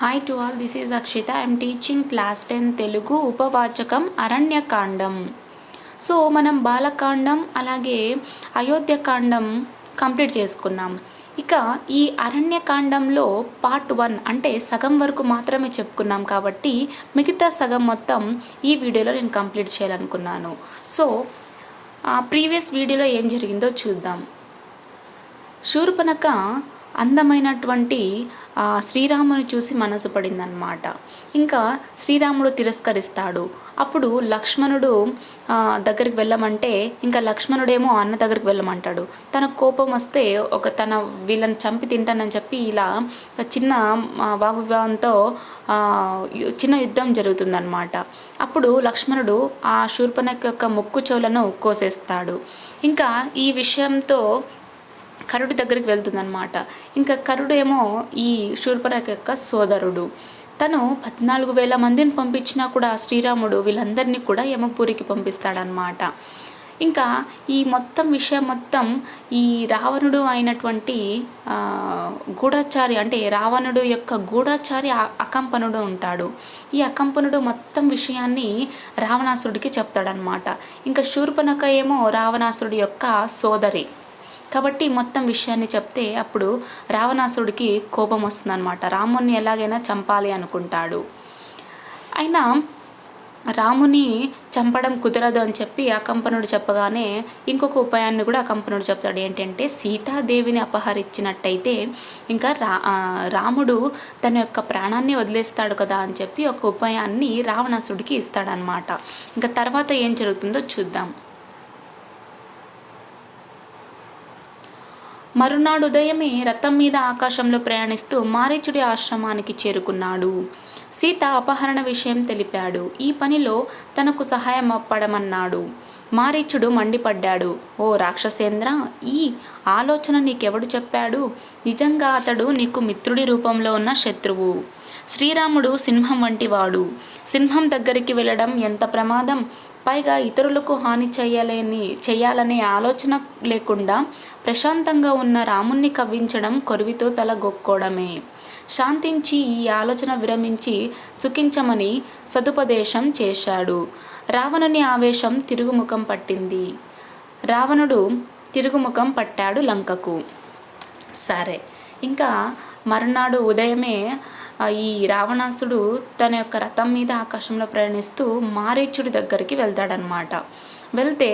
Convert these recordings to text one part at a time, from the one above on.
Hi to all, this is Akshita. I am teaching class 10 Telugu ఉపవాచకం అరణ్యకాండం. So మనం బాలకాండం అలాగే అయోధ్యకాండం complete చేసుకున్నాం. ఇక ఈ అరణ్యకాండంలో పార్ట్ 1 అంటే సగం వరకు మాత్రమే చెప్పుకున్నాం కాబట్టి మిగతా సగం మొత్తం ఈ వీడియోలో నేను కంప్లీట్ చేయాలనుకున్నాను. సో ప్రీవియస్ వీడియోలో ఏం జరిగిందో చూద్దాం. శూర్పణఖ అందమైనటువంటి శ్రీరాముని చూసి మనసు పడిందనమాట. ఇంకా శ్రీరాముడు తిరస్కరిస్తాడు. అప్పుడు లక్ష్మణుడు దగ్గరికి వెళ్ళమంటే ఇంకా లక్ష్మణుడేమో అన్న దగ్గరికి వెళ్ళమంటాడు. తన కోపం వస్తే తన వీళ్ళని చంపి తింటానని చెప్పి ఇలా చిన్న వాగ్వివాదంతో చిన్న యుద్ధం జరుగుతుందన్నమాట. అప్పుడు లక్ష్మణుడు ఆ శూర్పణఖ యొక్క ముక్కు చెవులను కోసేస్తాడు. ఇంకా ఈ విషయంతో కరుడు దగ్గరికి వెళ్తుందనమాట. ఇంకా కరుడు ఏమో ఈ శూర్పణఖ యొక్క సోదరుడు. తను 14,000 మందిని పంపించినా కూడా శ్రీరాముడు వీళ్ళందరినీ కూడా యమపురికి పంపిస్తాడనమాట. ఇంకా ఈ మొత్తం విషయం మొత్తం ఈ రావణుడు అయినటువంటి గూఢచారి అంటే రావణుడు యొక్క గూఢచారి అకంపనుడు ఉంటాడు. ఈ అకంపనుడు మొత్తం విషయాన్ని రావణాసురుడికి చెప్తాడనమాట. ఇంకా శూర్పణఖ ఏమో రావణాసురుడి యొక్క సోదరి కాబట్టి మొత్తం విషయాన్ని చెప్తే అప్పుడు రావణాసురుడికి కోపం వస్తుందన్నమాట. రాముని ఎలాగైనా చంపాలి అనుకుంటాడు. అయినా రాముని చంపడం కుదరదు అని చెప్పి అకంపనుడు చెప్పగానే ఇంకొక ఉపాయాన్ని కూడా అకంపనుడు చెప్తాడు. ఏంటంటే సీతాదేవిని అపహరించినట్టయితే ఇంకా రాముడు తన యొక్క ప్రాణాన్ని వదిలేస్తాడు కదా అని చెప్పి ఒక ఉపాయాన్ని రావణాసురుడికి ఇస్తాడనమాట. ఇంకా తర్వాత ఏం జరుగుతుందో చూద్దాం. మరునాడు ఉదయమే రథం మీద ఆకాశంలో ప్రయాణిస్తూ మారీచుడి ఆశ్రమానికి చేరుకున్నాడు. సీత అపహరణ విషయం తెలిపాడు. ఈ పనిలో తనకు సహాయం పడమన్నాడు. మారీచుడు మండిపడ్డాడు. ఓ రాక్షసేంద్ర, ఈ ఆలోచన నీకెవడు చెప్పాడు? నిజంగా అతడు నీకు మిత్రుడి రూపంలో ఉన్న శత్రువు. శ్రీరాముడు సింహం వంటివాడు. సింహం దగ్గరికి వెళ్ళడం ఎంత ప్రమాదం. పైగా ఇతరులకు హాని చేయాలనే ఆలోచన లేకుండా ప్రశాంతంగా ఉన్న రాముణ్ణి కవ్వించడం కొరివితో తల గొక్కోవడమే. శాంతించి ఈ ఆలోచన విరమించి సుఖించమని సదుపదేశం చేశాడు. రావణుని ఆవేశం తిరుగుముఖం పట్టింది. రావణుడు తిరుగుముఖం పట్టాడు లంకకు. సరే, ఇంకా మరునాడు ఉదయమే ఈ రావణాసుడు తన యొక్క రథం మీద ఆకాశంలో ప్రయాణిస్తూ మారీచుడి దగ్గరికి వెళ్తాడనమాట. వెళ్తే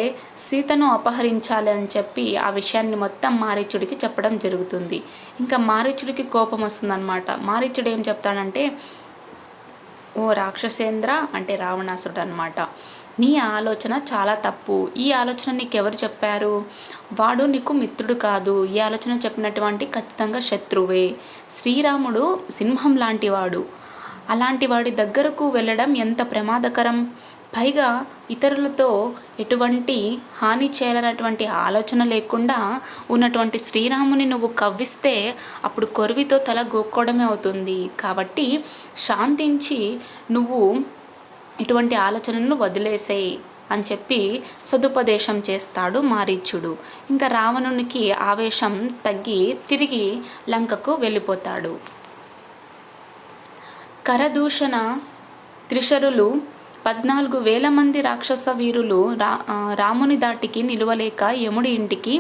సీతను అపహరించాలి అని చెప్పి ఆ విషయాన్ని మొత్తం మారీచుడికి చెప్పడం జరుగుతుంది. ఇంకా మారీచుడికి కోపం వస్తుందన్నమాట. మారీచుడు ఏం చెప్తాడంటే, ఓ రాక్షసేంద్ర అంటే రావణాసుడు అనమాట, నీ ఆలోచన చాలా తప్పు. ఈ ఆలోచన నీకెవరు చెప్పారు? వాడు నీకు మిత్రుడు కాదు. ఈ ఆలోచన చెప్పినటువంటి ఖచ్చితంగా శత్రువే. శ్రీరాముడు సింహం లాంటివాడు. అలాంటి వాడి దగ్గరకు వెళ్ళడం ఎంత ప్రమాదకరం. పైగా ఇతరులతో ఎటువంటి హాని చేయాలన్నటువంటి ఆలోచన లేకుండా ఉన్నటువంటి శ్రీరాముని నువ్వు కవ్విస్తే అప్పుడు కొరివితో తల గోక్కోవడమే అవుతుంది. కాబట్టి శాంతించి నువ్వు ఇటువంటి ఆలోచనను వదిలేసేయి అని చెప్పి సదుపదేశం చేస్తాడు మారీచుడు. ఇంకా రావణునికి ఆవేశం తగ్గి తిరిగి లంకకు వెళ్ళిపోతాడు. కరదూషణ త్రిశరులు 14,000 మంది రాక్షస వీరులు రాముని దాటికి నిలువలేక యముడి ఇంటికి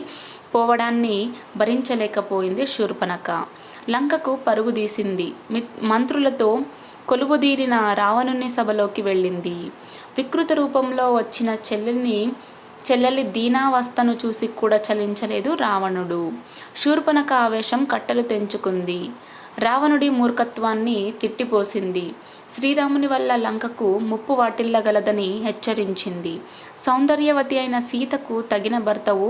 పోవడాన్ని భరించలేకపోయింది శూర్పణఖ. లంకకు పరుగుదీసింది. మంత్రులతో కొలువుదీరిన రావణుని సభలోకి వెళ్ళింది. వికృత రూపంలో వచ్చిన చెల్లెలి దీనావస్థను చూసి కూడా చలించలేదు రావణుడు. శూర్పణఖ ఆవేశం కట్టలు తెంచుకుంది. రావణుడి మూర్ఖత్వాన్ని తిట్టిపోసింది. శ్రీరాముని వల్ల లంకకు ముప్పు వాటిల్లగలదని హెచ్చరించింది. సౌందర్యవతి అయిన సీతకు తగిన భర్తవు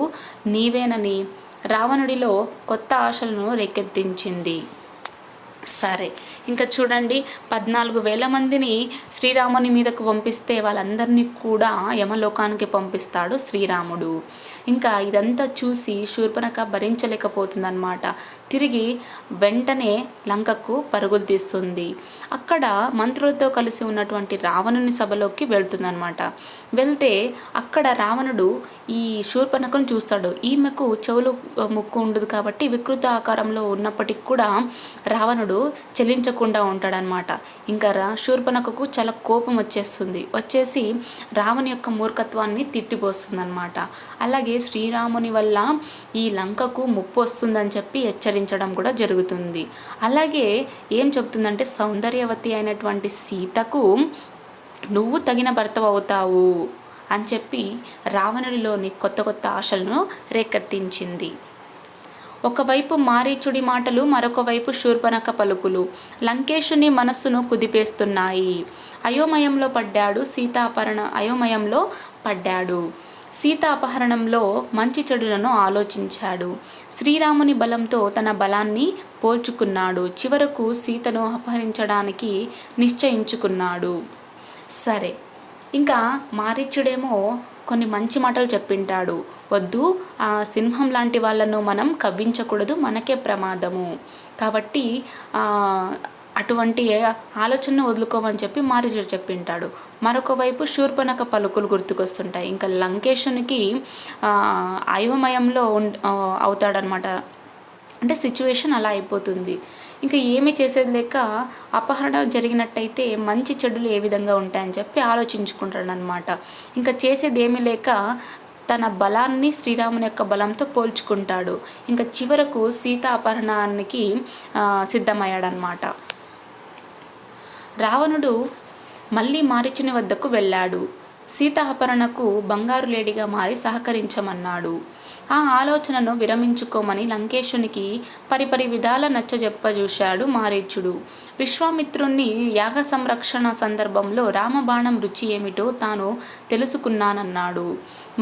నీవేనని రావణుడిలో కొత్త ఆశలను రేకెత్తించింది. సరే, ఇంకా చూడండి, 14,000 మందిని శ్రీరాముని మీదకు పంపిస్తే వాళ్ళందరినీ కూడా యమలోకానికి పంపిస్తాడు శ్రీరాముడు. ఇంకా ఇదంతా చూసి శూర్పణఖ భరించలేకపోతుందన్నమాట. తిరిగి వెంటనే లంకకు పరుగులు తీస్తుంది. అక్కడ మంత్రులతో కలిసి ఉన్నటువంటి రావణుని సభలోకి వెళ్తుందన్నమాట. వెళ్తే అక్కడ రావణుడు ఈ శూర్పణఖను చూస్తాడు. ఈమెకు చెవులు ముక్కు ఉండదు కాబట్టి వికృత ఆకారంలో ఉన్నప్పటికీ కూడా రావణుడు చెలించకుండా ఉంటాడనమాట. ఇంకా శూర్పణఖకు చాలా కోపం వచ్చేసి రావణు యొక్క మూర్ఖత్వాన్ని తిట్టిపోస్తుందన్నమాట. అలాగే శ్రీరాముని వల్ల ఈ లంకకు ముప్పు వస్తుందని చెప్పి హెచ్చరించడం కూడా జరుగుతుంది. అలాగే ఏం చెప్తుందంటే సౌందర్యవతి అయినటువంటి సీతకు నువ్వు తగిన భర్త అవుతావు అని చెప్పి రావణుడిలోని కొత్త కొత్త ఆశలను రేకెత్తించింది. ఒకవైపు మారీచుడి మాటలు, మరొక వైపు శూర్పణఖ పలుకులు లంకేశుని మనస్సును కుదిపేస్తున్నాయి. అయోమయంలో పడ్డాడు. సీత అపహరణంలో మంచి చెడులను ఆలోచించాడు. శ్రీరాముని బలంతో తన బలాన్ని పోల్చుకున్నాడు. చివరకు సీతను అపహరించడానికి నిశ్చయించుకున్నాడు. సరే, ఇంకా మారీచుడేమో కొన్ని మంచి మాటలు చెప్పింటాడు. వద్దు, ఆ సింహం లాంటి వాళ్ళను మనం కవ్వించకూడదు, మనకే ప్రమాదము, కాబట్టి అటువంటి ఆలోచనను వదులుకోమని చెప్పి మారీచుడు చెప్పింటాడు. మరొక వైపు శూర్పణఖ పలుకులు గుర్తుకొస్తుంటాయి. ఇంకా లంకేశునికి అయోమయంలో అవుతాడనమాట. అంటే సిచ్యువేషన్ అలా అయిపోతుంది. ఇంకా ఏమి చేసేది లేక అపహరణ జరిగినట్టయితే మంచి చెడులు ఏ విధంగా ఉంటాయని చెప్పి ఆలోచించుకుంటాడనమాట. ఇంకా చేసేది ఏమీ లేక తన బలాన్ని శ్రీరాముని యొక్క బలంతో పోల్చుకుంటాడు. ఇంకా చివరకు సీత అపహరణానికి సిద్ధమయ్యాడనమాట. రావణుడు మళ్ళీ మారీచుని వద్దకు వెళ్ళాడు. సీత అపహరణకు బంగారు లేడిగా మారి సహకరించమన్నాడు. ఆ ఆలోచనను విరమించుకోమని లంకేశునికి పరిపరి విధాల నచ్చజెప్పజూశాడు మారీచుడు. విశ్వామిత్రుణ్ణి యాగ సంరక్షణ సందర్భంలో రామబాణం రుచి ఏమిటో తాను తెలుసుకున్నానన్నాడు.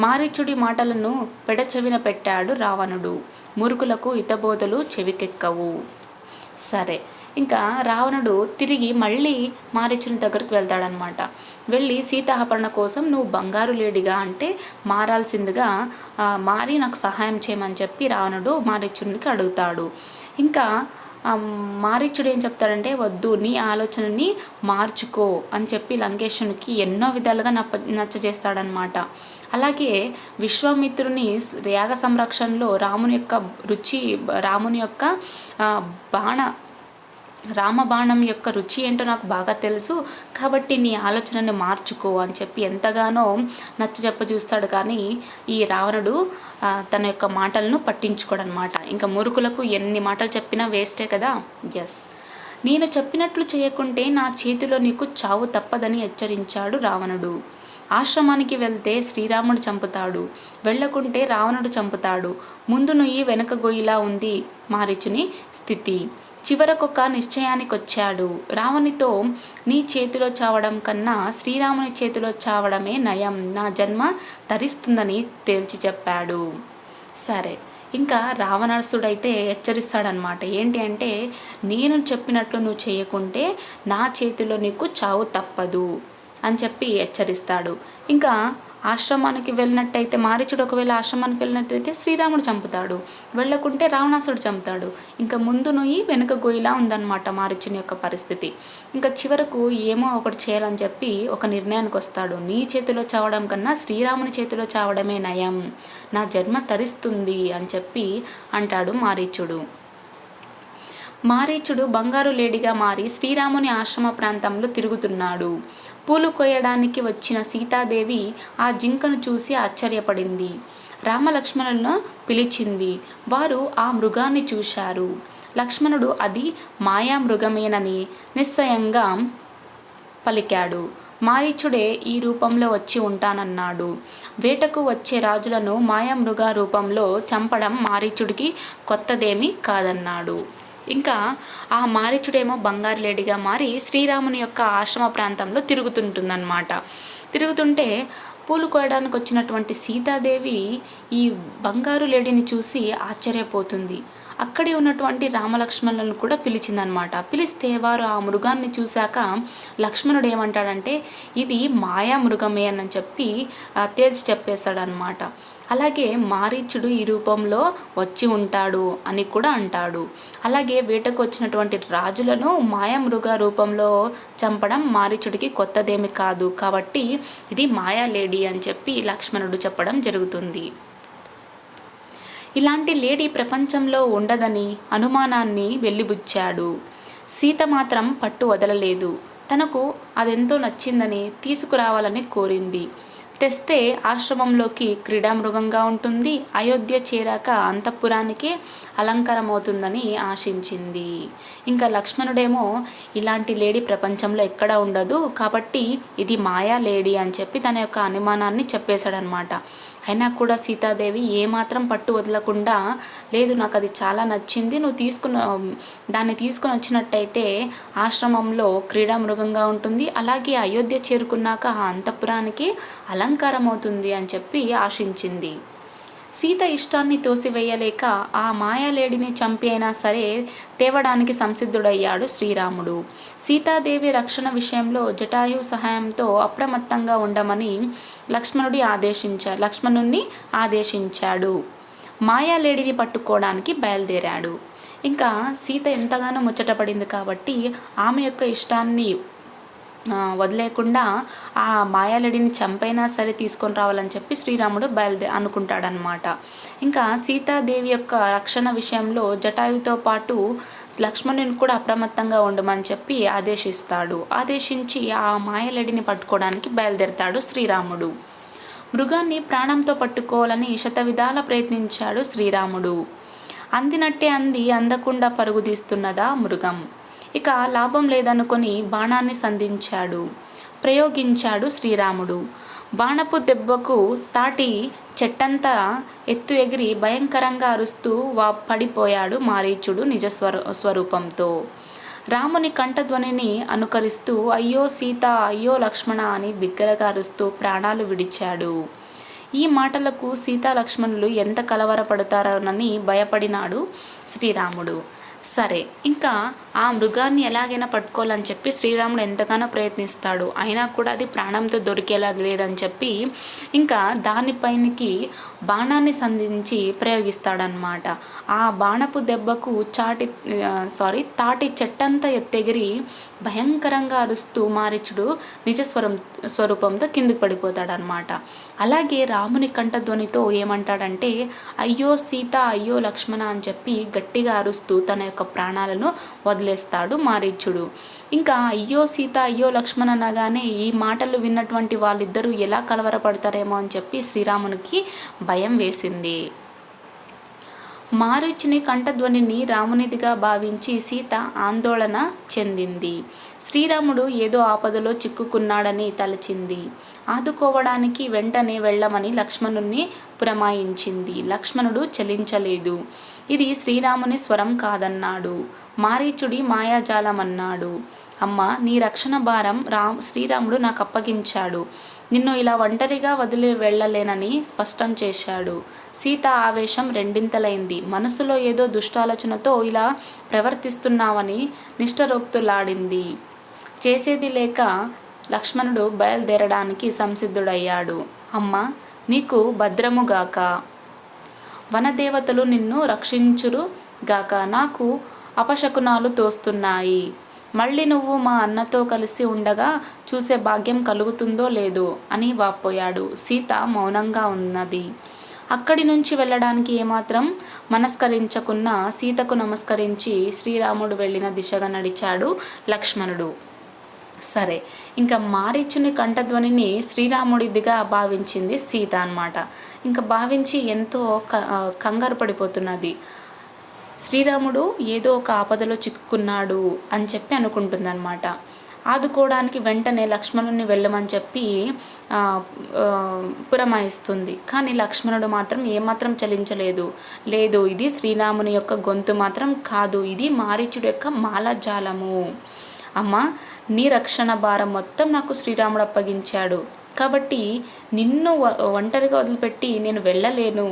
మారీచుడి మాటలను పెడచెవిన పెట్టాడు రావణుడు. మురుకులకు హితబోధలు చెవికెక్కవు. సరే, ఇంకా రావణుడు తిరిగి మళ్ళీ మారీచుని దగ్గరికి వెళ్తాడనమాట. వెళ్ళి సీతాహరణ కోసం నువ్వు బంగారు లేడిగా అంటే మారాల్సిందిగా మారి నాకు సహాయం చేయమని చెప్పి రావణుడు మారీచునికి అడుగుతాడు. ఇంకా మారీచుడు ఏం చెప్తాడంటే వద్దు, నీ ఆలోచనని మార్చుకో అని చెప్పి లంకేశునికి ఎన్నో విధాలుగా నచ్చజేస్తాడనమాట. అలాగే విశ్వామిత్రుని యాగ సంరక్షణలో రాముని యొక్క రామబాణం యొక్క రుచి ఏంటో నాకు బాగా తెలుసు, కాబట్టి నీ ఆలోచనని మార్చుకో అని చెప్పి ఎంతగానో చూస్తాడు. కానీ ఈ రావణుడు తన యొక్క మాటలను పట్టించుకోడనమాట. ఇంకా మురుకులకు ఎన్ని మాటలు చెప్పినా వేస్టే కదా. ఎస్, నేను చెప్పినట్లు చేయకుంటే నా చేతిలో నీకు చావు తప్పదని హెచ్చరించాడు రావణుడు. ఆశ్రమానికి వెళ్తే శ్రీరాముడు చంపుతాడు, వెళ్ళకుంటే రావణుడు చంపుతాడు. ముందు నుయ్యి వెనక గొయ్యిలా ఉంది మారీచుని స్థితి. చివరకొక నిశ్చయానికొచ్చాడు. రావణితో నీ చేతిలో చావడం కన్నా శ్రీరాముని చేతిలో చావడమే నయం, నా జన్మ తరిస్తుందని తేల్చి చెప్పాడు. సరే, ఇంకా రావణాసుడైతే హెచ్చరిస్తాడనమాట. ఏంటి అంటే నేను చెప్పినట్లు నువ్వు చేయకుంటే నా చేతిలో నీకు చావు తప్పదు అని చెప్పి హెచ్చరిస్తాడు. ఇంకా ఆశ్రమానికి వెళ్ళినట్టయితే మారీచుడు ఒకవేళ ఆశ్రమానికి వెళ్ళినట్టయితే శ్రీరాముడు చంపుతాడు, వెళ్ళకుంటే రావణాసుడు చంపుతాడు. ఇంకా ముందు నుయ్యి వెనుక గొయ్యిలా ఉందన్నమాట మారీచుని యొక్క పరిస్థితి. ఇంకా చివరకు ఏమో ఒకటి చేయాలని చెప్పి ఒక నిర్ణయానికి వస్తాడు. నీ చేతిలో చావడం కన్నా శ్రీరాముని చేతిలో చావడమే నయం, నా జన్మ తరిస్తుంది అని చెప్పి అంటాడు మారీచుడు. మారీచుడు బంగారు లేడిగా మారి శ్రీరాముని ఆశ్రమ ప్రాంతంలో తిరుగుతున్నాడు. పూలు కోయడానికి వచ్చిన సీతాదేవి ఆ జింకను చూసి ఆశ్చర్యపడింది. రామలక్ష్మణులను పిలిచింది. వారు ఆ మృగాన్ని చూశారు. లక్ష్మణుడు అది మాయా మృగమేనని నిశ్చయంగా పలికాడు. మారీచుడే ఈ రూపంలో వచ్చి ఉంటానన్నాడు. వేటకు వచ్చే రాజులను మాయామృగ రూపంలో చంపడం మారీచుడికి కొత్తదేమీ కాదన్నాడు. ఇంకా ఆ మారీచుడేమో బంగారు లేడిగా మారి శ్రీరాముని యొక్క ఆశ్రమ ప్రాంతంలో తిరుగుతుంటే పూలు కోయడానికి వచ్చినటువంటి సీతాదేవి ఈ బంగారు లేడిని చూసి ఆశ్చర్యపోతుంది. అక్కడే ఉన్నటువంటి రామలక్ష్మణులను కూడా పిలిచిందనమాట. పిలిస్తే వారు ఆ మృగాన్ని చూశాక లక్ష్మణుడు ఏమంటాడంటే ఇది మాయా మృగమే అని చెప్పి తేల్చి చెప్పేశాడనమాట. అలాగే మారీచుడు ఈ రూపంలో వచ్చి ఉంటాడు అని కూడా అంటాడు. అలాగే వేటకు వచ్చినటువంటి రాజులను మాయామృగ రూపంలో చంపడం మారీచుడికి కొత్తదేమి కాదు, కాబట్టి ఇది మాయా లేడీ అని చెప్పి లక్ష్మణుడు చెప్పడం జరుగుతుంది. ఇలాంటి లేడీ ప్రపంచంలో ఉండదని అనుమానాన్ని వెల్లిబుచ్చాడు. సీత మాత్రం పట్టు వదలలేదు. తనకు అదెంతో నచ్చిందని తీసుకురావాలని కోరింది. తెస్తే ఆశ్రమంలోకి క్రీడామృగంగా ఉంటుంది, అయోధ్య చేరాక అంతఃపురానికి అలంకారమవుతుందని ఆశించింది. ఇంకా లక్ష్మణుడేమో ఇలాంటి లేడీ ప్రపంచంలో ఎక్కడ ఉండదు, కాబట్టి ఇది మాయా లేడీ అని చెప్పి తన యొక్క అనుమానాన్ని చెప్పేశాడనమాట. అయినా కూడా సీతాదేవి ఏమాత్రం పట్టు వదలకుండా, లేదు నాకు అది చాలా నచ్చింది, నువ్వు దాన్ని తీసుకొని వచ్చినట్టయితే ఆశ్రమంలో క్రీడామృగంగా ఉంటుంది, అలాగే అయోధ్య చేరుకున్నాక ఆ అంతఃపురానికి అలంకారం అవుతుంది అని చెప్పి ఆశించింది. సీత ఇష్టాన్ని తోసివేయలేక ఆ మాయాలేడిని చంపి అయినా సరే తేవడానికి సంసిద్ధుడయ్యాడు శ్రీరాముడు. సీతాదేవి రక్షణ విషయంలో జటాయు సహాయంతో అప్రమత్తంగా ఉండమని లక్ష్మణుణ్ణి ఆదేశించాడు. మాయాలేడిని పట్టుకోవడానికి బయలుదేరాడు. ఇంకా సీత ఎంతగానో ముచ్చటపడింది కాబట్టి ఆమె యొక్క ఇష్టాన్ని వదిలేకుండా ఆ మాయాలేడిని చంపైనా సరే తీసుకొని రావాలని చెప్పి శ్రీరాముడు అనుకుంటాడనమాట. ఇంకా సీతాదేవి యొక్క రక్షణ విషయంలో జటాయుతో పాటు లక్ష్మణుని కూడా అప్రమత్తంగా ఉండమని చెప్పి ఆదేశించి ఆ మాయాలేడిని పట్టుకోవడానికి బయలుదేరతాడు శ్రీరాముడు. మృగాన్ని ప్రాణంతో పట్టుకోవాలని శతవిధాల ప్రయత్నించాడు శ్రీరాముడు. అందినట్టే అందకుండా పరుగుదీస్తున్నదా మృగం. ఇక లాభం లేదనుకొని బాణాన్ని ప్రయోగించాడు శ్రీరాముడు. బాణపు దెబ్బకు తాటి చెట్టంతా ఎత్తు ఎగిరి భయంకరంగా అరుస్తూ పడిపోయాడు మారీచుడు నిజ స్వరూపంతో. రాముని కంఠధ్వనిని అనుకరిస్తూ అయ్యో సీత, అయ్యో లక్ష్మణ అని బిగ్గరగా అరుస్తూ ప్రాణాలు విడిచాడు. ఈ మాటలకు సీతా లక్ష్మణులు ఎంత కలవరపడతారోనని భయపడినాడు శ్రీరాముడు. సరే, ఇంకా ఆ మృగాన్ని ఎలాగైనా పట్టుకోవాలని చెప్పి శ్రీరాముడు ఎంతగానో ప్రయత్నిస్తాడు. అయినా కూడా అది ప్రాణంతో దొరికేలా లేదని చెప్పి ఇంకా దానిపైనకి బాణాన్ని సంధించి ప్రయోగిస్తాడనమాట. ఆ బాణపు దెబ్బకు తాటి చెట్టంతా ఎత్తెగిరి భయంకరంగా అరుస్తూ మారీచుడు నిజ స్వరూపంతో కిందికి పడిపోతాడనమాట. అలాగే రాముని కంఠధ్వనితో ఏమంటాడంటే అయ్యో సీత, అయ్యో లక్ష్మణ అని చెప్పి గట్టిగా అరుస్తూ తన యొక్క ప్రాణాలను వదిలేస్తాడు మారీచుడు. ఇంకా అయ్యో సీత, అయ్యో లక్ష్మణ అనగానే ఈ మాటలు విన్నటువంటి వాళ్ళిద్దరూ ఎలా కలవరపడతారేమో అని చెప్పి శ్రీరామునికి భయం వేసింది. మారీచుని కంఠధ్వనిని రామునిదిగా భావించి సీత ఆందోళన చెందింది. శ్రీరాముడు ఏదో ఆపదలో చిక్కుకున్నాడని తలచింది. ఆదుకోవడానికి వెంటనే వెళ్ళమని లక్ష్మణుణ్ణి పురమాయించింది. లక్ష్మణుడు చలించలేదు. ఇది శ్రీరాముని స్వరం కాదన్నాడు. మారీచుడి మాయాజాలమన్నాడు. అమ్మ, నీ రక్షణ భారం శ్రీరాముడు నాకు అప్పగించాడు. నిన్ను ఇలా ఒంటరిగా వదిలి వెళ్ళలేనని స్పష్టం చేశాడు. సీత ఆవేశం రెండింతలైంది. మనసులో ఏదో దుష్టాలోచనతో ఇలా ప్రవర్తిస్తున్నావని నిష్ఠరోక్తులాడింది. చేసేది లేక లక్ష్మణుడు బయలుదేరడానికి సంసిద్ధుడయ్యాడు. అమ్మ, నీకు భద్రముగాక, వనదేవతలు నిన్ను రక్షించురుగాక. నాకు అపశకునాలు తోస్తున్నాయి. మళ్ళీ నువ్వు మా అన్నతో కలిసి ఉండగా చూసే భాగ్యం కలుగుతుందో లేదో అని వాపోయాడు. సీత మౌనంగా ఉన్నది. అక్కడి నుంచి వెళ్ళడానికి ఏమాత్రం మనస్కరించకున్నా సీతకు నమస్కరించి శ్రీరాముడు వెళ్ళిన దిశగా నడిచాడు లక్ష్మణుడు. సరే, ఇంకా మారీచుని కంఠధ్వనిని శ్రీరాముడిదిగా భావించింది సీత అన్నమాట. ఇంకా భావించి ఎంతో కంగారు పడిపోతున్నది. శ్రీరాముడు ఏదో ఒక ఆపదలో చిక్కుకున్నాడు అని చెప్పి అనుకుంటుందన్నమాట. ఆదుకోవడానికి వెంటనే లక్ష్మణుని వెళ్ళమని చెప్పి పురమాయిస్తుంది. కానీ లక్ష్మణుడు మాత్రం ఏమాత్రం చలించలేదు. లేదు, ఇది శ్రీరాముని యొక్క గొంతు మాత్రం కాదు, ఇది మారీచుడి యొక్క మాలజాలము. అమ్మ, నీ రక్షణ భారం మొత్తం నాకు శ్రీరాముడు అప్పగించాడు, కాబట్టి నిన్ను ఒంటరిగా వదిలిపెట్టి నేను వెళ్ళలేను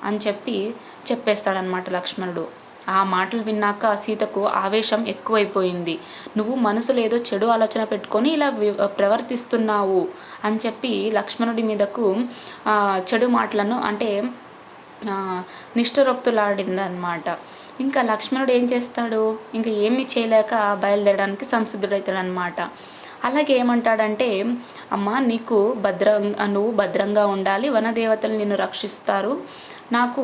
అని చెప్పేస్తాడనమాట లక్ష్మణుడు. ఆ మాటలు విన్నాక సీతకు ఆవేశం ఎక్కువైపోయింది. నువ్వు మనసులో ఏదో చెడు ఆలోచన పెట్టుకొని ఇలా ప్రవర్తిస్తున్నావు అని చెప్పి లక్ష్మణుడి మీదకు చెడు మాటలను అంటే నిష్ఠురోక్తులాడిందనమాట. ఇంకా లక్ష్మణుడు ఏం చేస్తాడు, ఇంకా ఏమీ చేయలేక బయలుదేరడానికి సంసిద్ధుడవుతాడనమాట. అలాగే ఏమంటాడంటే, అమ్మ నువ్వు భద్రంగా ఉండాలి, వనదేవతలు నిన్ను రక్షిస్తారు, నాకు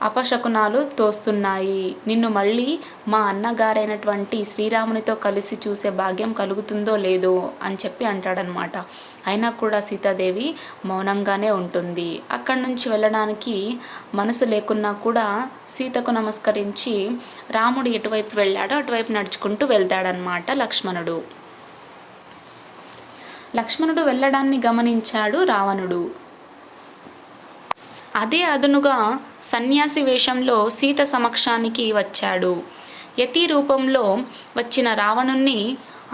అపశకునాలు తోస్తున్నాయి, నిన్ను మళ్ళీ మా అన్నగారైనటువంటి శ్రీరామునితో కలిసి చూసే భాగ్యం కలుగుతుందో లేదో అని చెప్పి అంటాడనమాట. అయినా కూడా సీతాదేవి మౌనంగానే ఉంటుంది. అక్కడి నుంచి వెళ్ళడానికి మనసు లేకున్నా కూడా సీతకు నమస్కరించి రాముడు ఎటువైపు వెళ్ళాడో అటువైపు నడుచుకుంటూ వెళ్తాడనమాట లక్ష్మణుడు వెళ్ళడాన్ని గమనించాడు రావణుడు. అదే అదునుగా సన్యాసి వేషంలో సీత సమక్షానికి వచ్చాడు. యతి రూపంలో వచ్చిన రావణుణ్ణి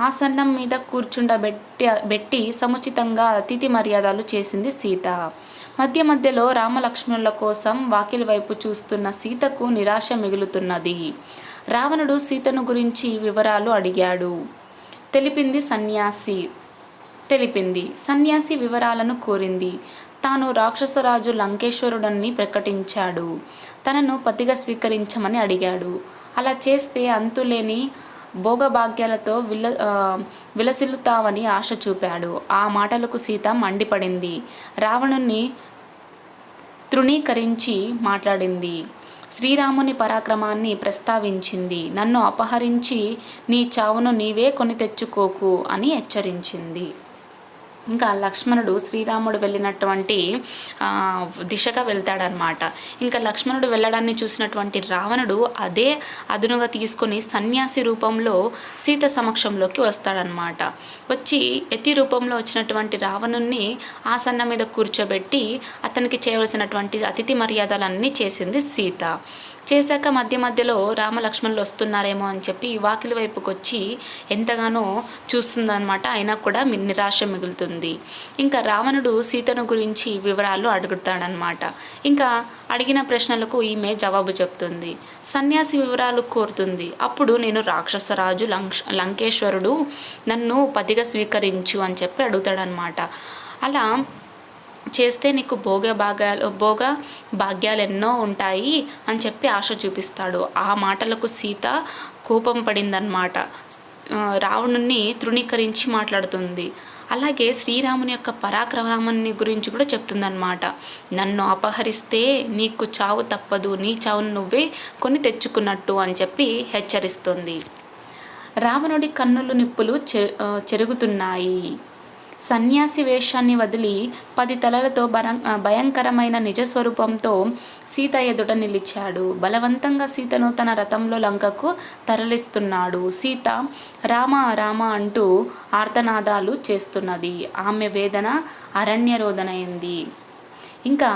ఆసనం మీద కూర్చుండబెట్టి సముచితంగా అతిథి మర్యాదలు చేసింది సీత. మధ్య మధ్యలో రామలక్ష్మణుల కోసం వాకిలి వైపు చూస్తున్న సీతకు నిరాశ మిగులుతున్నది. రావణుడు సీతను గురించి వివరాలు అడిగాడు. సన్యాసి వివరాలను కోరింది. తాను రాక్షసరాజు లంకేశ్వరుడని ప్రకటించాడు. తనను పతిగా స్వీకరించమని అడిగాడు. అలా చేస్తే అంతులేని భోగభాగ్యాలతో విలసిల్లుతావని ఆశ చూపాడు. ఆ మాటలకు సీత మండిపడింది. రావణుణ్ణి తృణీకరించి మాట్లాడింది. శ్రీరాముని పరాక్రమాన్ని ప్రస్తావించింది. నన్ను అపహరించి నీ చావును నీవే కొని తెచ్చుకోకు అని హెచ్చరించింది. ఇంకా లక్ష్మణుడు శ్రీరాముడు వెళ్ళినటువంటి దిశగా వెళ్తాడనమాట. ఇంకా లక్ష్మణుడు వెళ్ళడాన్ని చూసినటువంటి రావణుడు అదే అదునుగా తీసుకొని సన్యాసి రూపంలో సీత సమక్షంలోకి వస్తాడనమాట. వచ్చి యతి రూపంలో వచ్చినటువంటి రావణుణ్ణి ఆసనం మీద కూర్చోబెట్టి అతనికి చేయవలసినటువంటి అతిథి మర్యాదలన్నీ చేసింది సీత. చేశాక మధ్య మధ్యలో రామలక్ష్మణులు వస్తున్నారేమో అని చెప్పి వాకిలి వైపుకి వచ్చి ఎంతగానో చూస్తుందన్నమాట. అయినా కూడా నిరాశ మిగులుతుంది. ఇంకా రావణుడు సీతను గురించి వివరాలు అడుగుతాడనమాట. ఇంకా అడిగిన ప్రశ్నలకు ఈమె జవాబు చెప్తుంది. సన్యాసి వివరాలు కోరుతుంది. అప్పుడు నేను రాక్షసరాజు లంకేశ్వరుడు, నన్ను పతిగా స్వీకరించు అని చెప్పి అడుగుతాడనమాట. అలా చేస్తే నీకు భోగ భాగ్యాలు ఎన్నో ఉంటాయి అని చెప్పి ఆశ చూపిస్తాడు. ఆ మాటలకు సీత కోపం పడిందనమాట. రావణుణ్ణి తృణీకరించి మాట్లాడుతుంది. అలాగే శ్రీరాముని యొక్క పరాక్రమాన్ని గురించి కూడా చెప్తుందన్నమాట. నన్ను అపహరిస్తే నీకు చావు తప్పదు, నీ చావును నువ్వే కొని తెచ్చుకున్నట్టు అని చెప్పి హెచ్చరిస్తుంది. రావణుడి కన్నులు నిప్పులు చెరుగుతున్నాయి. సన్యాసి వేషాన్ని వదిలి 10 తలలతో భయంకరమైన నిజస్వరూపంతో సీత ఎదుట నిలిచాడు. బలవంతంగా సీతను తన రథంలో లంకకు తరలిస్తున్నాడు. సీత రామ రామ అంటూ ఆర్తనాదాలు చేస్తున్నది. ఆమె వేదన అరణ్యరోదనైంది. ఇంకా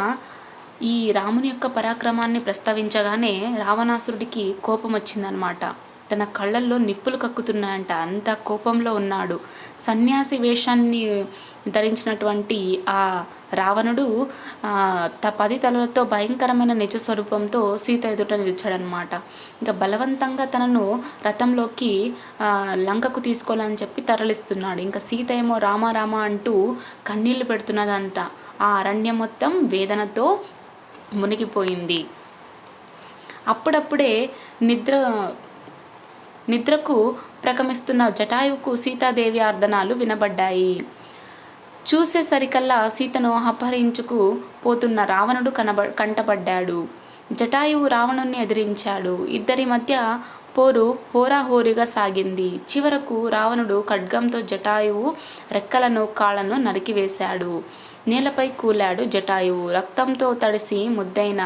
ఈ రాముని యొక్క పరాక్రమాన్ని ప్రస్తావించగానే రావణాసురుడికి కోపం వచ్చిందనమాట. తన కళ్ళల్లో నిప్పులు కక్కుతున్నాయంట, అంత కోపంలో ఉన్నాడు. సన్యాసి వేషాన్ని ధరించినటువంటి ఆ రావణుడు 10 తలలతో భయంకరమైన నిజ స్వరూపంతో సీత ఎదుట నిలిచాడనమాట. ఇంకా బలవంతంగా తనను రథంలోకి లంకకు తీసుకోవాలని చెప్పి తరలిస్తున్నాడు. ఇంకా సీత ఏమో రామ రామ అంటూ కన్నీళ్లు పెడుతున్నదంట. ఆ అరణ్యం మొత్తం వేదనతో మునిగిపోయింది. అప్పుడప్పుడే నిద్రకు ప్రకమిస్తున్న జటాయువుకు సీతాదేవి ఆర్దనాలు వినబడ్డాయి. చూసేసరికల్లా సీతను అపహరించుకు పోతున్న రావణుడు కంటపడ్డాడు. జటాయువు రావణుణ్ణి ఎదిరించాడు. ఇద్దరి మధ్య పోరు హోరాహోరీగా సాగింది. చివరకు రావణుడు ఖడ్గంతో జటాయువు రెక్కలను కాళ్లను నరికివేశాడు. నేలపై కూలాడు జటాయువు. రక్తంతో తడిసి ముద్దైన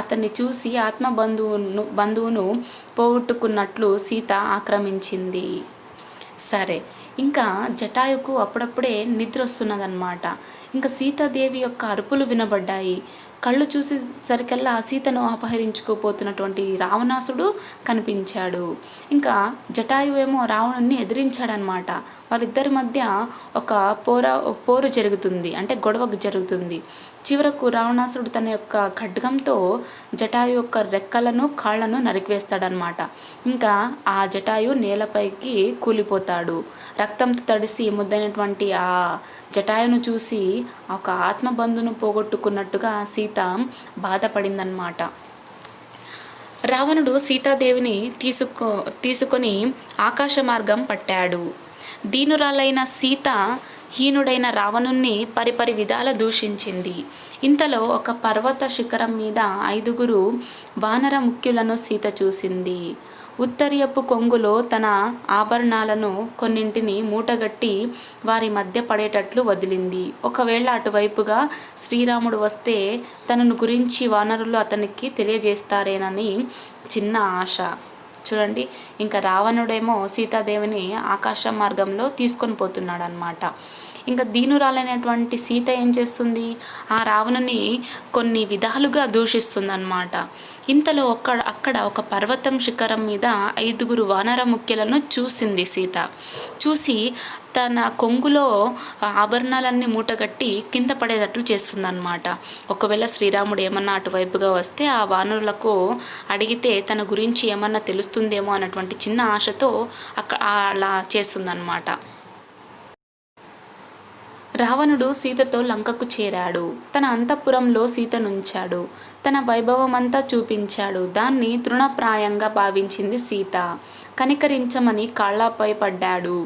అతన్ని చూసి బంధువును పోగొట్టుకున్నట్లు సీత ఆక్రమించింది. సరే, ఇంకా జటాయుకు అప్పుడప్పుడే నిద్ర వస్తున్నదన్నమాట. ఇంకా సీతాదేవి యొక్క అరుపులు వినబడ్డాయి. కళ్ళు చూసేసరికల్లా సీతను అపహరించుకుపోతున్నటువంటి రావణాసుడు కనిపించాడు. ఇంకా జటాయువేమో రావణుణ్ణి వాళ్ళిద్దరి మధ్య ఒక పోరు జరుగుతుంది, అంటే గొడవ జరుగుతుంది. చివరకు రావణాసురుడు తన యొక్క ఖడ్గంతో జటాయు యొక్క రెక్కలను కాళ్లను నరికివేస్తాడనమాట. ఇంకా ఆ జటాయు నేలపైకి కూలిపోతాడు. రక్తంతో తడిసి ముద్దైనటువంటి ఆ జటాయును చూసి ఒక ఆత్మబంధును పోగొట్టుకున్నట్టుగా సీత బాధపడిందనమాట. రావణుడు సీతాదేవిని తీసుకొని ఆకాశ మార్గం పట్టాడు. దీనురాలైన సీత హీనుడైన రావణుణ్ణి పరిపరి విధాల దూషించింది. ఇంతలో ఒక పర్వత శిఖరం మీద 5 వానర ముఖ్యులను సీత చూసింది. ఉత్తరీయపు కొంగులో తన ఆభరణాలను కొన్నింటిని మూటగట్టి వారి మధ్య పడేటట్లు వదిలింది. ఒకవేళ అటువైపుగా శ్రీరాముడు వస్తే తనను గురించి వానరులు అతనికి తెలియజేస్తారేనని చిన్న ఆశ. చూడండి, ఇంకా రావణుడేమో సీతాదేవిని ఆకాశ మార్గంలో తీసుకొని పోతున్నాడు అనమాట. ఇంకా దీనురాలైనటువంటి సీత ఏం చేస్తుంది, ఆ రావణుని కొన్ని విధాలుగా దూషిస్తుంది అనమాట. ఇంతలో అక్కడ ఒక పర్వతం శిఖరం మీద 5 వానర ముఖ్యులను చూసింది సీత. చూసి తన కొంగులో ఆభరణాలన్నీ మూటగట్టి కింద పడేటట్లు చేస్తుందన్నమాట. ఒకవేళ శ్రీరాముడు ఏమన్నా అటువైపుగా వస్తే ఆ వానరులకు అడిగితే తన గురించి ఏమన్నా తెలుస్తుందేమో అన్నటువంటి చిన్న ఆశతో అలా చేస్తుందన్నమాట. రావణుడు సీతతో లంకకు చేరాడు. తన అంతఃపురంలో సీతనుంచాడు. తన వైభవమంతా చూపించాడు. దాన్ని తృణప్రాయంగా భావించింది సీత. కనికరించమని కాళ్లపై పడ్డాడు.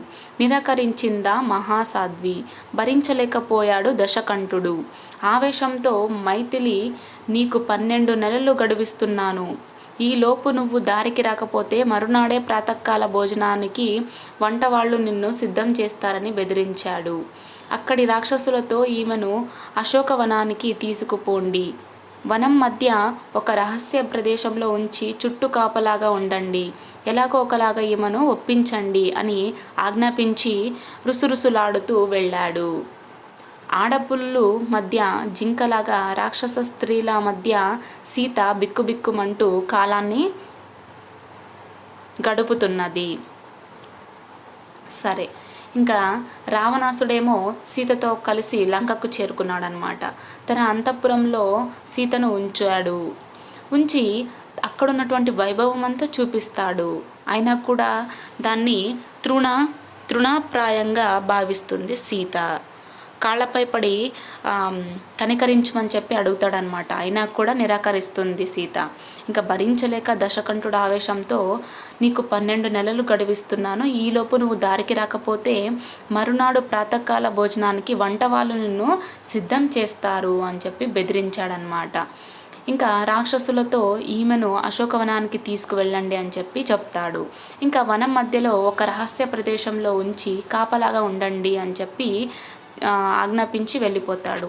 నిరాకరించిందా మహాసాధ్వి. భరించలేకపోయాడు దశకంఠుడు. ఆవేశంతో మైథిలి, నీకు 12 నెలలు గడువిస్తున్నాను. ఈలోపు నువ్వు దారికి రాకపోతే మరునాడే ప్రాతకాల భోజనానికి వంటవాళ్లు నిన్ను సిద్ధం చేస్తారని బెదిరించాడు. అక్కడి రాక్షసులతో ఈమెను అశోకవనానికి తీసుకుపోండి. వనం మధ్య ఒక రహస్య ప్రదేశంలో ఉంచి చుట్టూ కాపలాగా ఉండండి. ఎలాగో ఒకలాగా ఈమెను ఒప్పించండి అని ఆజ్ఞాపించి రుసరుసలాడుతూ వెళ్ళాడు. ఆడపుల్లు మధ్య జింకలాగా రాక్షస స్త్రీల మధ్య సీత బిక్కుబిక్కుమంటూ కాలాన్ని గడుపుతున్నది. సరే, ఇంకా రావణాసుడేమో సీతతో కలిసి లంకకు చేరుకున్నాడనమాట. తన అంతఃపురంలో సీతను ఉంచి అక్కడున్నటువంటి వైభవం అంతా చూపిస్తాడు. అయినా కూడా దాన్ని తృణప్రాయంగా భావిస్తుంది సీత. కాళ్ళపై పడి కనికరించమని చెప్పి అడుగుతాడనమాట. అయినా కూడా నిరాకరిస్తుంది సీత. ఇంకా భరించలేక దశకంఠుడు ఆవేశంతో, నీకు 12 నెలలు గడువిస్తున్నాను. ఈలోపు నువ్వు దారికి రాకపోతే మరునాడు ప్రాతకాల భోజనానికి వంటవాళ్ళు నిన్ను సిద్ధం చేస్తారు అని చెప్పి బెదిరించాడనమాట. ఇంకా రాక్షసులతో ఈమెను అశోకవనానికి తీసుకువెళ్ళండి అని చెప్పి చెప్తాడు. ఇంకా వనం మధ్యలో ఒక రహస్య ప్రదేశంలో ఉంచి కాపలాగా ఉండండి అని చెప్పి ఆజ్ఞాపించి వెళ్ళిపోతాడు.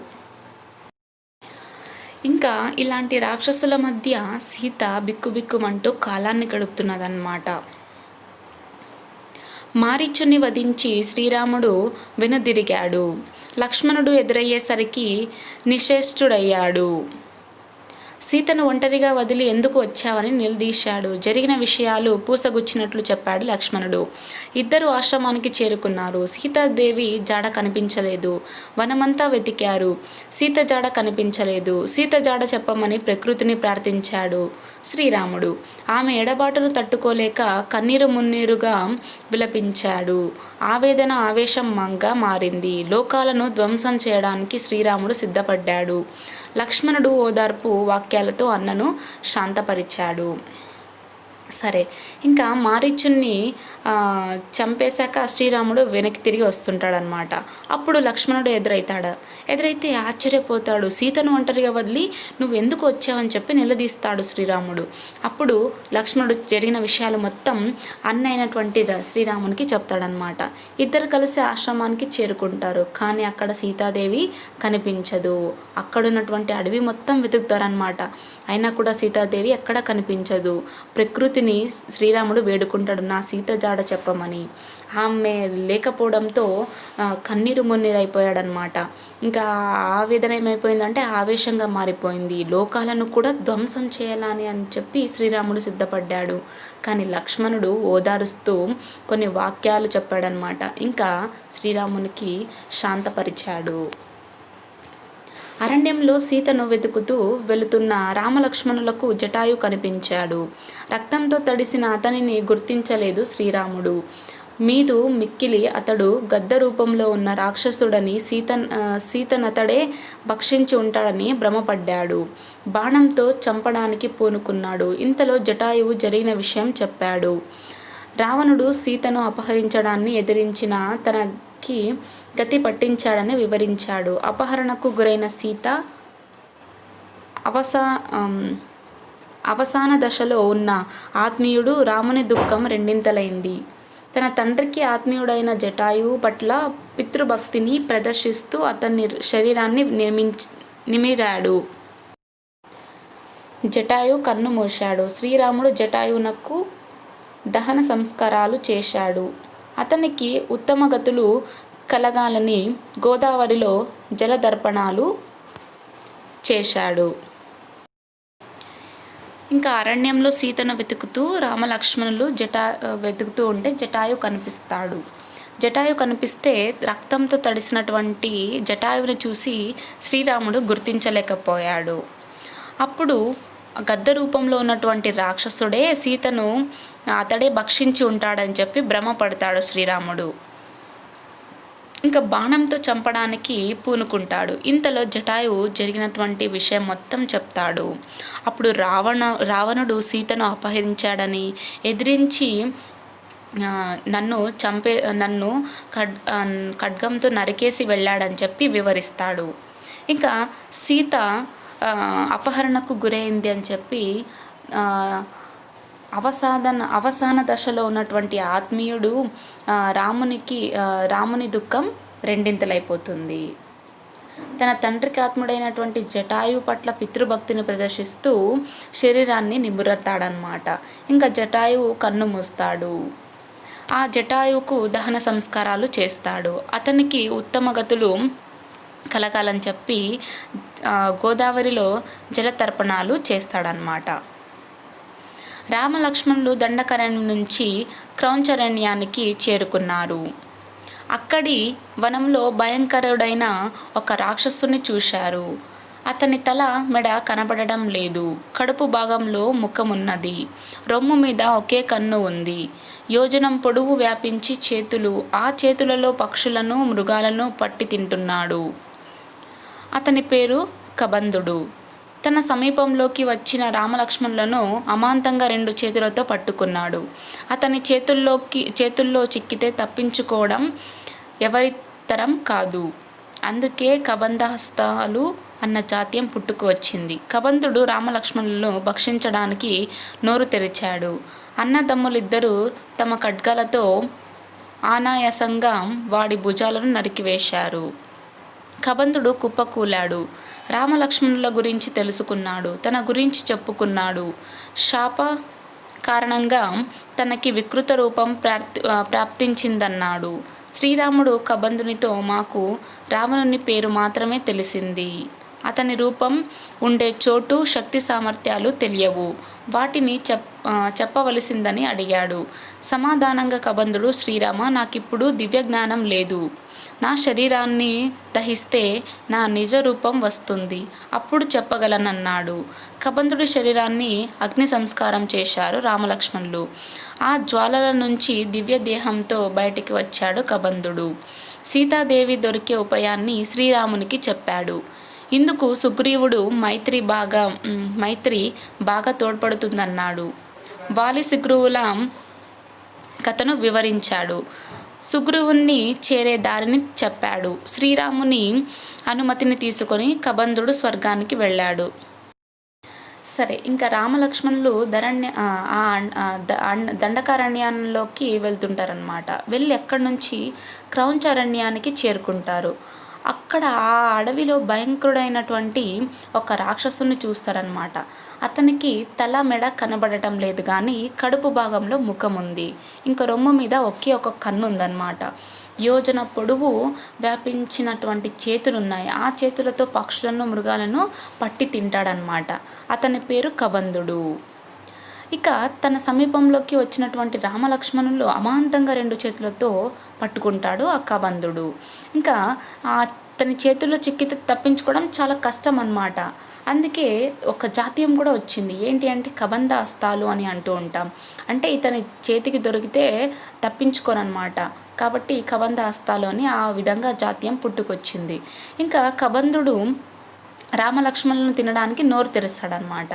ఇంకా ఇలాంటి రాక్షసుల మధ్య సీత బిక్కుబిక్కుమంటూ కాలాన్ని గడుపుతున్నదన్నమాట. మారీచుని వధించి శ్రీరాముడు వెనుదిరిగాడు. లక్ష్మణుడు ఎదురయ్యేసరికి నిశ్చేష్టుడయ్యాడు. సీతను ఒంటరిగా వదిలి ఎందుకు వచ్చావని నిలదీశాడు. జరిగిన విషయాలు పూసగుచ్చినట్లు చెప్పాడు లక్ష్మణుడు. ఇద్దరు ఆశ్రమానికి చేరుకున్నారు. సీతాదేవి జాడ కనిపించలేదు. వనమంతా వెతికారు. సీత జాడ కనిపించలేదు. సీత జాడ చెప్పమని ప్రకృతిని ప్రార్థించాడు శ్రీరాముడు. ఆమె ఎడబాటును తట్టుకోలేక కన్నీరు మున్నీరుగా విలపించాడు. ఆవేదన ఆవేశంగా మారింది. లోకాలను ధ్వంసం చేయడానికి శ్రీరాముడు సిద్ధపడ్డాడు. లక్ష్మణుడు ఓదార్పు వాక్యాలతో అన్నను శాంతపరిచాడు. సరే, ఇంకా మారీచుని చంపేశాక శ్రీరాముడు వెనక్కి తిరిగి వస్తుంటాడనమాట. అప్పుడు లక్ష్మణుడు ఎదురైతే ఆశ్చర్యపోతాడు. సీతను ఒంటరిగా వదిలి నువ్వు ఎందుకు వచ్చావని చెప్పి నిలదీస్తాడు శ్రీరాముడు. అప్పుడు లక్ష్మణుడు జరిగిన విషయాలు మొత్తం అయినటువంటి శ్రీరామునికి చెప్తాడనమాట. ఇద్దరు కలిసి ఆశ్రమానికి చేరుకుంటారు. కానీ అక్కడ సీతాదేవి కనిపించదు. అక్కడున్నటువంటి అడవి మొత్తం వెతుకుతారనమాట. అయినా కూడా సీతాదేవి ఎక్కడా కనిపించదు. ప్రకృతిని శ్రీరాముడు వేడుకుంటాడు, నా సీత జాడ చెప్పమని. ఆమె లేకపోవడంతో కన్నీరు మున్నీరు అయిపోయాడనమాట. ఇంకా ఆవేదన ఏమైపోయిందంటే ఆవేశంగా మారిపోయింది. లోకాలను కూడా ధ్వంసం చేయాలని అని చెప్పి శ్రీరాముడు సిద్ధపడ్డాడు. కానీ లక్ష్మణుడు ఓదారుస్తూ కొన్ని వాక్యాలు చెప్పాడనమాట. ఇంకా శ్రీరామునికి శాంతపరిచాడు. అరణ్యంలో సీతను వెతుకుతూ వెళుతున్న రామలక్ష్మణులకు జటాయు కనిపించాడు. రక్తంతో తడిసిన అతనిని గుర్తించలేదు శ్రీరాముడు. మీదు మిక్కిలి అతడు గద్ద రూపంలో ఉన్న రాక్షసుడని సీతనతడే భక్షించి ఉంటాడని భ్రమపడ్డాడు. బాణంతో చంపడానికి పూనుకున్నాడు. ఇంతలో జటాయువు జరిగిన విషయం చెప్పాడు. రావణుడు సీతను అపహరించడాన్ని ఎదిరించిన తనకి గతి పట్టించాడని వివరించాడు. అపహరణకు గురైన సీత అవసాన దశలో ఉన్న ఆత్మీయుడు రాముని దుఃఖం రెండింతలైంది. తన తండ్రికి ఆత్మీయుడైన జటాయువు పట్ల పితృభక్తిని ప్రదర్శిస్తూ అతని శరీరాన్ని నిమిరాడు. జటాయువు కన్ను మూశాడు. శ్రీరాముడు జటాయువునకు దహన సంస్కారాలు చేశాడు. అతనికి ఉత్తమ గతులు కలగాలని గోదావరిలో జలదర్పణాలు చేశాడు. ఇంకా అరణ్యంలో సీతను వెతుకుతూ రామలక్ష్మణులు వెతుకుతూ ఉంటే జటాయు కనిపిస్తాడు. జటాయు కనిపిస్తే రక్తంతో తడిసినటువంటి జటాయువుని చూసి శ్రీరాముడు గుర్తించలేకపోయాడు. అప్పుడు గద్ద రూపంలో ఉన్నటువంటి రాక్షసుడే సీతను అతడే భక్షించి ఉంటాడని చెప్పి భ్రమపడతాడు శ్రీరాముడు. ఇంకా బాణంతో చంపడానికి పూనుకుంటాడు. ఇంతలో జటాయువు జరిగినటువంటి విషయం మొత్తం చెప్తాడు. అప్పుడు రావణుడు సీతను అపహరించాడని ఎదిరించి నన్ను ఖడ్గంతో నరికేసి వెళ్ళాడని చెప్పి వివరిస్తాడు. ఇంకా సీత అపహరణకు గురైంది అని చెప్పి అవసాన దశలో ఉన్నటువంటి ఆత్మీయుడు రాముని దుఃఖం రెండింతలైపోతుంది. తన తండ్రికి ఆత్ముడైనటువంటి జటాయు పట్ల పితృభక్తిని ప్రదర్శిస్తూ శరీరాన్ని నిమురతాడనమాట. ఇంకా జటాయువు కన్ను మూస్తాడు. ఆ జటాయువుకు దహన సంస్కారాలు చేస్తాడు. అతనికి ఉత్తమ గతులు కలగాలని చెప్పి గోదావరిలో జలతర్పణాలు చేస్తాడనమాట. రామలక్ష్మణులు దండకారణ్యం నుంచి క్రౌంచారణ్యానికి చేరుకున్నారు. అక్కడి వనంలో భయంకరుడైన ఒక రాక్షసుని చూశారు. అతని తల మెడ కనబడడం లేదు. కడుపు భాగంలో ముఖమున్నది. రొమ్ము మీద ఒకే కన్ను ఉంది. యోజనం పొడవు వ్యాపించి చేతులు, ఆ చేతులలో పక్షులను మృగాలను పట్టి తింటున్నాడు. అతని పేరు కబంధుడు. తన సమీపంలోకి వచ్చిన రామలక్ష్మణులను అమాంతంగా 2 చేతులతో పట్టుకున్నాడు. అతని చేతుల్లో చిక్కితే తప్పించుకోవడం ఎవరితరం కాదు. అందుకే కబంధహస్తాలు అన్న జాత్యం పుట్టుకు వచ్చింది. కబంధుడు రామలక్ష్మణులను భక్షించడానికి నోరు తెరిచాడు. అన్నదమ్ములిద్దరూ తమ ఖడ్గాలతో ఆనాయాసంగా వాడి భుజాలను నరికివేశారు. కబంధుడు కుప్పకూలాడు. రామలక్ష్మణుల గురించి తెలుసుకున్నాడు. తన గురించి చెప్పుకున్నాడు. శాప కారణంగా తనకి వికృత రూపం ప్రాప్తించిందన్నాడు. శ్రీరాముడు కబంధునితో, మాకు రావణుని పేరు మాత్రమే తెలిసింది. అతని రూపం, ఉండే చోటు, శక్తి సామర్థ్యాలు తెలియవు. వాటిని చెప్పవలసిందని అడిగాడు. సమాధానంగా కబంధుడు, శ్రీరామ, నాకిప్పుడు దివ్యజ్ఞానం లేదు. నా శరీరాన్ని దహిస్తే నా నిజ రూపం వస్తుంది. అప్పుడు చెప్పగలనన్నాడు. కబంధుడి శరీరాన్ని అగ్ని సంస్కారం చేశారు రామలక్ష్మణులు. ఆ జ్వాలల నుంచి దివ్య దేహంతో బయటికి వచ్చాడు కబంధుడు. సీతాదేవి దొరికే ఉపాయాన్ని శ్రీరామునికి చెప్పాడు. ఇందుకు సుగ్రీవుడు మైత్రి బాగా తోడ్పడుతుందన్నాడు. వాలి సుగ్రీవుల కథను వివరించాడు. సుగ్రీవుణ్ణి చేరే దారిని చెప్పాడు. శ్రీరాముని అనుమతిని తీసుకొని కబంధుడు స్వర్గానికి వెళ్ళాడు. సరే, ఇంకా రామలక్ష్మణులు దండకారణ్యంలోకి వెళ్తుంటారనమాట. వెళ్ళి అక్కడి నుంచి క్రౌంచారణ్యానికి చేరుకుంటారు. అక్కడ ఆ అడవిలో భయంకరుడైనటువంటి ఒక రాక్షసుని చూస్తారనమాట. అతనికి తల మెడ కనబడటం లేదు, కానీ కడుపు భాగంలో ముఖం ఉంది. ఇంకా రొమ్ము మీద ఒకే ఒక కన్ను ఉందన్నమాట. యోజన పొడవు వ్యాపించినటువంటి చేతులున్నాయి. ఆ చేతులతో పక్షులను, మృగాలను పట్టి తింటాడనమాట. అతని పేరు కబంధుడు. ఇక తన సమీపంలోకి వచ్చినటువంటి రామలక్ష్మణులు అమాంతంగా 2 చేతులతో పట్టుకుంటాడు ఆ కబంధుడు. ఇంకా అతని చేతుల్లో చిక్కి తప్పించుకోవడం చాలా కష్టం అన్నమాట. అందుకే ఒక జాతీయం కూడా వచ్చింది. ఏంటి అంటే కబంధ హస్తాలు అని అంటూ ఉంటాం. అంటే ఇతని చేతికి దొరికితే తప్పించుకోనమాట. కాబట్టి కబంధ హస్తాలు అని ఆ విధంగా జాతీయం పుట్టుకొచ్చింది. ఇంకా కబంధుడు రామలక్ష్మణులను తినడానికి నోరు తెరుస్తాడనమాట.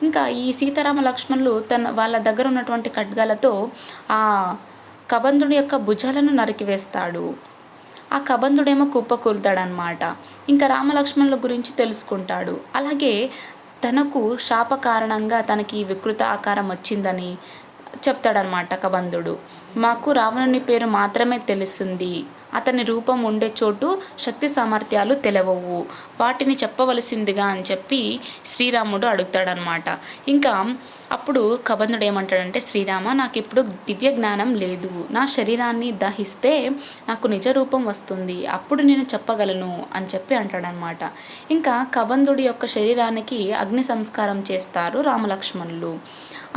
ఇంకా ఈ సీతారామ లక్ష్మణులు వాళ్ళ దగ్గర ఉన్నటువంటి ఖడ్గాలతో ఆ కబంధుడి యొక్క భుజాలను నరికివేస్తాడు. ఆ కబంధుడేమో కుప్పకూలుతాడనమాట. ఇంకా రామలక్ష్మణుల గురించి తెలుసుకుంటాడు. అలాగే తనకు శాప కారణంగా తనకి వికృత ఆకారం వచ్చిందని చెప్తాడనమాట కబంధుడు. మాకు రావణుని పేరు మాత్రమే తెలిసింది, అతని రూపం ఉండే చోటు శక్తి సామర్థ్యాలు తెలవవు, వాటిని చెప్పవలసిందిగా అని చెప్పి శ్రీరాముడు అడుగుతాడనమాట. ఇంకా అప్పుడు కబంధుడు ఏమంటాడంటే, శ్రీరామ, నాకు ఇప్పుడు దివ్య జ్ఞానం లేదు, నా శరీరాన్ని దహిస్తే నాకు నిజ రూపం వస్తుంది, అప్పుడు నేను చెప్పగలను అని చెప్పి అంటాడనమాట. ఇంకా కబంధుడి యొక్క శరీరానికి అగ్ని సంస్కారం చేస్తారు రామలక్ష్మణులు.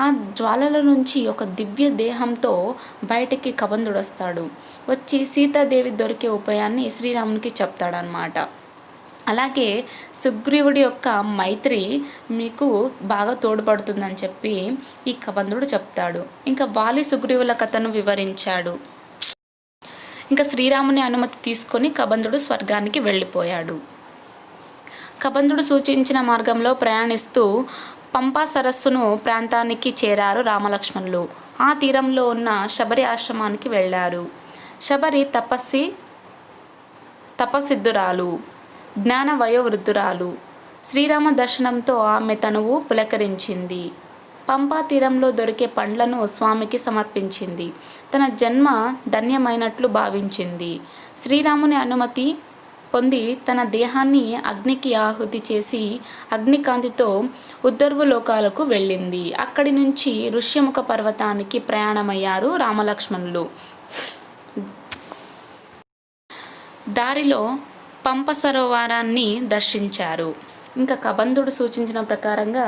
ఆ జ్వాలల నుంచి ఒక దివ్య దేహంతో బయటికి కబంధుడు వస్తాడు. వచ్చి సీతాదేవి దొరికే ఉపాయాన్ని శ్రీరామునికి చెప్తాడనమాట. అలాగే సుగ్రీవుడి యొక్క మైత్రి మీకు బాగా తోడ్పడుతుందని చెప్పి ఈ కబంధుడు చెప్తాడు. ఇంకా వాలి సుగ్రీవుల కథను వివరించాడు. ఇంకా శ్రీరాముని అనుమతి తీసుకొని కబంధుడు స్వర్గానికి వెళ్ళిపోయాడు. కబంధుడు సూచించిన మార్గంలో ప్రయాణిస్తూ పంపా సరస్సును ప్రాంతానికి చేరారు రామలక్ష్మణులు. ఆ తీరంలో ఉన్న శబరి ఆశ్రమానికి వెళ్ళారు. శబరి తపసిద్ధురాలు, జ్ఞాన వయోవృద్ధురాలు. శ్రీరామ దర్శనంతో ఆమె తనువు పులకరించింది. పంపా తీరంలో దొరికే పండ్లను స్వామికి సమర్పించింది. తన జన్మ ధన్యమైనట్లు భావించింది. శ్రీరాముని అనుమతి పొంది తన దేహాన్ని అగ్నికి ఆహుతి చేసి అగ్నికాంతితో ఉద్ధర్వు లోకాలకు వెళ్ళింది. అక్కడి నుంచి ఋష్యముఖ పర్వతానికి ప్రయాణమయ్యారు రామలక్ష్మణులు. దారిలో పంప సరోవరాన్ని దర్శించారు. ఇంకా కబంధుడు సూచించిన ప్రకారంగా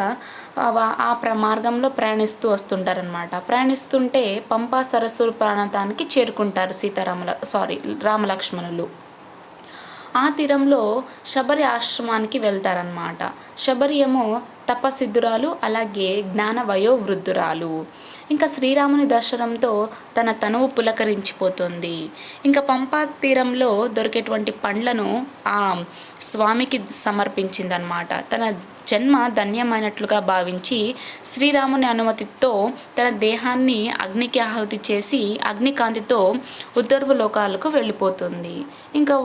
మార్గంలో ప్రయాణిస్తూ వస్తుంటారనమాట. ప్రయాణిస్తుంటే పంపా సరస్సు ప్రాంతానికి చేరుకుంటారు రామలక్ష్మణులు. ఆ తీరంలో శబరి ఆశ్రమానికి వెళ్తారనమాట. శబరి ఏమో తపసిద్ధురాలు, అలాగే జ్ఞాన వయోవృద్ధురాలు. ఇంకా శ్రీరాముని దర్శనంతో తన తనువు పులకరించిపోతుంది. ఇంకా పంపా తీరంలో దొరికేటువంటి పండ్లను ఆ స్వామికి సమర్పించిందనమాట. తన జన్మ ధన్యమైనట్లుగా భావించి శ్రీరాముని అనుమతితో తన దేహాన్ని అగ్నికి ఆహుతి చేసి అగ్నికాంతితో ఉద్ధర్వు లోకాలకు వెళ్ళిపోతుంది. ఇంకా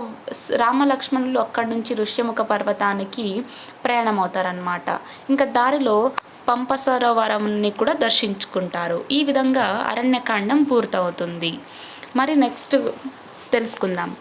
రామలక్ష్మణులు అక్కడి నుంచి ఋష్యముఖ పర్వతానికి ప్రయాణమవుతారనమాట. ఇంకా దారిలో పంప సరోవరాన్ని కూడా దర్శించుకుంటారు. ఈ విధంగా అరణ్యకాండం పూర్తవుతుంది. మరి నెక్స్ట్ తెలుసుకుందాం.